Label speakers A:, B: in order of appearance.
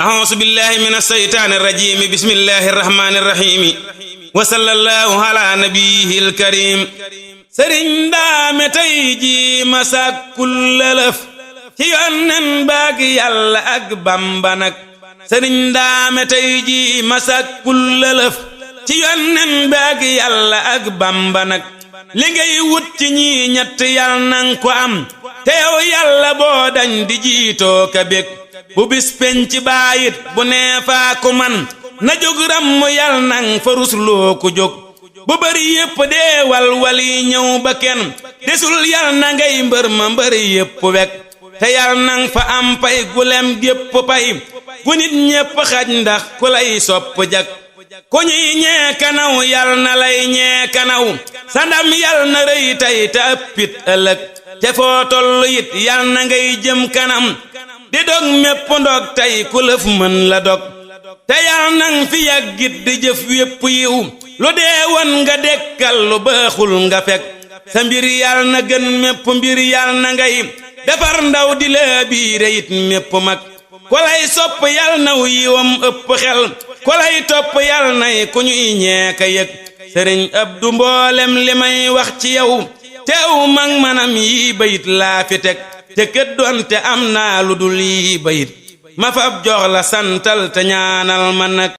A: أعوذ بالله من الشيطان الرجيم بسم الله الرحمن الرحيم وصلى الله على نبيه الكريم sëriñ Daame tey ji masak kullalaf ci yonnen baag yàlla ak Bamba nag sëriñ Daame tey ji masak kullalaf ci yonnen baag yàlla ak Bamba nag li ngay wut ci ñi ñett yal nang ko am te yow yàlla boo dañ di jiitoo ka bég bu bis penc baayit bu neefaa ku man na jóg ram yal nang fa rusloo ku jóg bu bari yépp dee walwali ñëw ba kenn desul yal na ngay mbër ma mbëri yépp wek te yal nang fa am pay gulem gépp pay gu nit ñépp xaj ndax ku lay sopp jak ku ñuy ñee kanaw yal na lay ñee kanaw sa ndam yal na rëy tey te ëppit ëllëg te foo tollu it yal na ngay jëm kanam di dog mépp ndog tey ku lëf mën la dog te yal nang fi yàggit di jëf wépp yiw lu dee woon nga dekkal lu baaxul nga fekk sa mbir yal na gën mépp mbir yal na ngay defar ndaw di la biire it mépp mag ku lay sopp yal naw yiwam ëpp xel ku lay topp yal nay ku ñuy ñeeka yëg sëriñ Abdu mboolem li may wax ci yow teew mag manam yi bayit laa fi teg te kët doonte am naa lu dul yi bayit ma fab jox la santal te ñaanal ma nag